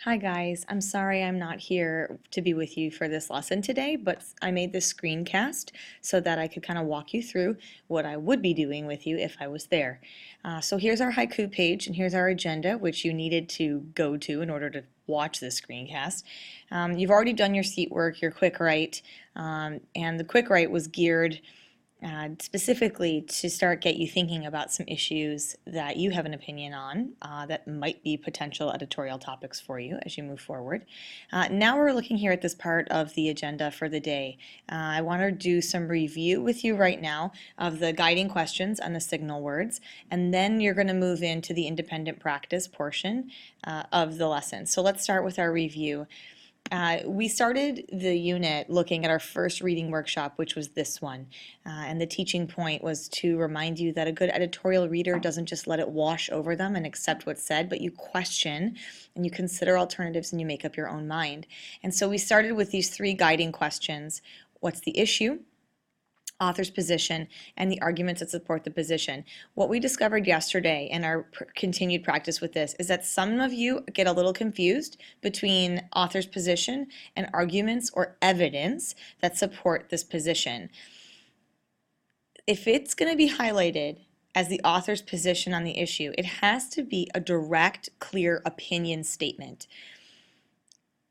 Hi guys, I'm sorry I'm not here to be with you for this lesson today, but I made this screencast so that I could kind of walk you through what I would be doing with you if I was there. So here's our haiku page and here's our agenda, which you needed to go to in order to watch this screencast. You've already done your seat work, your quick write, and the quick write was geared specifically to get you thinking about some issues that you have an opinion on that might be potential editorial topics for you as you move forward. Now we're looking here at this part of the agenda for the day. I want to do some review with you right now of the guiding questions and the signal words, and then you're going to move into the independent practice portion of the lesson. So let's start with our review. We started the unit looking at our first reading workshop, which was this one. And the teaching point was to remind you that a good editorial reader doesn't just let it wash over them and accept what's said, but you question and you consider alternatives and you make up your own mind. And so we started with these three guiding questions. What's the issue? Author's position, and the arguments that support the position. What we discovered yesterday in our continued practice with this is that some of you get a little confused between author's position and arguments or evidence that support this position. If it's going to be highlighted as the author's position on the issue, it has to be a direct, clear opinion statement.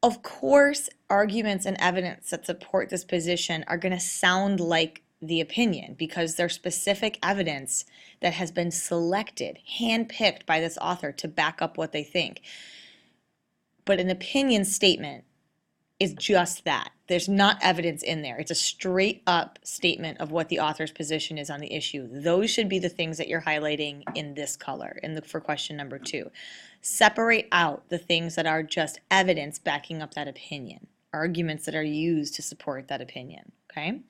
Of course, arguments and evidence that support this position are going to sound like the opinion because they're specific evidence that has been selected, handpicked by this author to back up what they think. But an opinion statement is just that. There's not evidence in there. It's a straight up statement of what the author's position is on the issue. Those should be the things that you're highlighting in this color for question number 2. Separate out the things that are just evidence backing up that opinion, arguments that are used to support that opinion. Okay?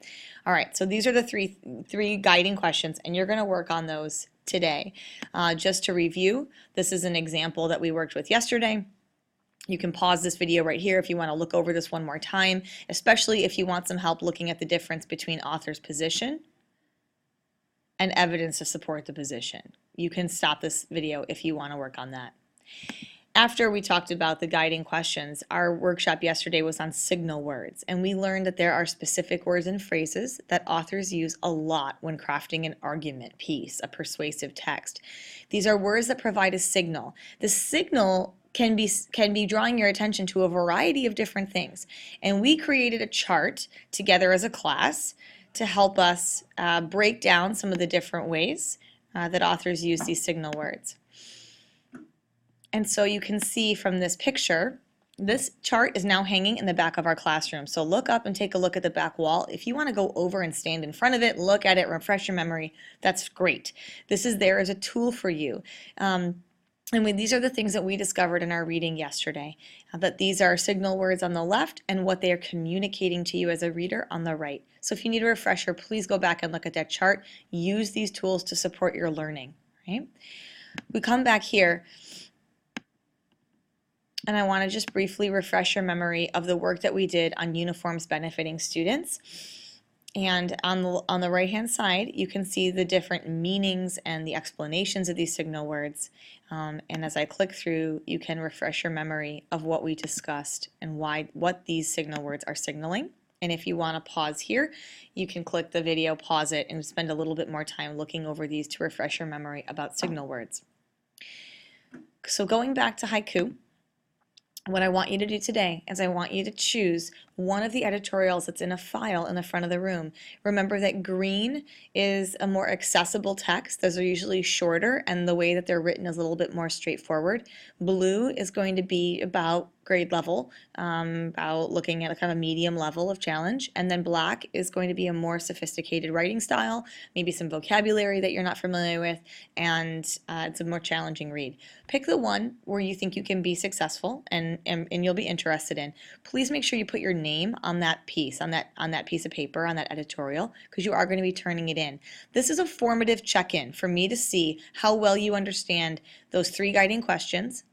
All right, so these are the three guiding questions, and you're going to work on those today. Just to review, this is an example that we worked with yesterday. You can pause this video right here if you want to look over this one more time, especially if you want some help looking at the difference between author's position and evidence to support the position. You can stop this video if you want to work on that. After we talked about the guiding questions, our workshop yesterday was on signal words, and we learned that there are specific words and phrases that authors use a lot when crafting an argument piece, a persuasive text. These are words that provide a signal. The signal can be drawing your attention to a variety of different things, and we created a chart together as a class to help us break down some of the different ways that authors use these signal words. And so you can see from this picture, this chart is now hanging in the back of our classroom. So look up and take a look at the back wall. If you want to go over and stand in front of it, look at it, refresh your memory, that's great. This is there as a tool for you. These are the things that we discovered in our reading yesterday, that these are signal words on the left and what they are communicating to you as a reader on the right. So if you need a refresher, please go back and look at that chart. Use these tools to support your learning. Right? We come back here, and I want to just briefly refresh your memory of the work that we did on uniforms benefiting students. And on the right-hand side, you can see the different meanings and the explanations of these signal words. And as I click through, you can refresh your memory of what we discussed and what these signal words are signaling. And if you want to pause here, you can click the video, pause it, and spend a little bit more time looking over these to refresh your memory about signal words. So going back to haiku, what I want you to do today is I want you to choose one of the editorials that's in a file in the front of the room. Remember that green is a more accessible text. Those are usually shorter, and the way that they're written is a little bit more straightforward. Blue is going to be about grade level, about looking at a kind of medium level of challenge, and then black is going to be a more sophisticated writing style, maybe some vocabulary that you're not familiar with, and it's a more challenging read. Pick the one where you think you can be successful and you'll be interested in. Please make sure you put your name on that piece, on that piece of paper, on that editorial, because you are going to be turning it in. This is a formative check-in for me to see how well you understand those three guiding questions,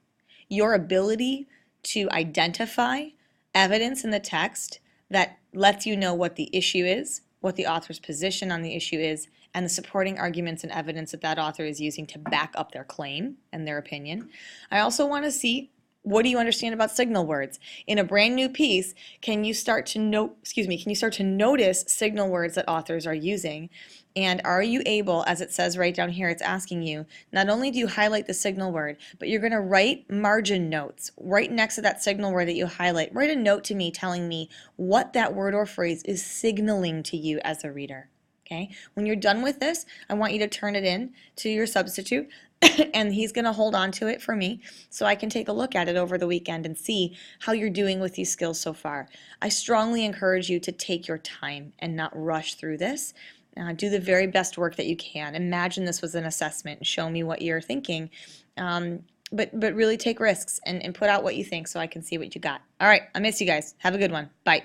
your ability to identify evidence in the text that lets you know what the issue is, what the author's position on the issue is, and the supporting arguments and evidence that that author is using to back up their claim and their opinion. I also want to see What do you understand about signal words? In a brand new piece, can you start to notice signal words that authors are using? And are you able, as it says right down here, it's asking you, not only do you highlight the signal word, but you're going to write margin notes right next to that signal word that you highlight. Write a note to me telling me what that word or phrase is signaling to you as a reader. Okay? When you're done with this, I want you to turn it in to your substitute and he's going to hold on to it for me so I can take a look at it over the weekend and see how you're doing with these skills so far. I strongly encourage you to take your time and not rush through this. Do the very best work that you can. Imagine this was an assessment and show me what you're thinking. But really take risks and put out what you think so I can see what you got. All right, I miss you guys. Have a good one. Bye.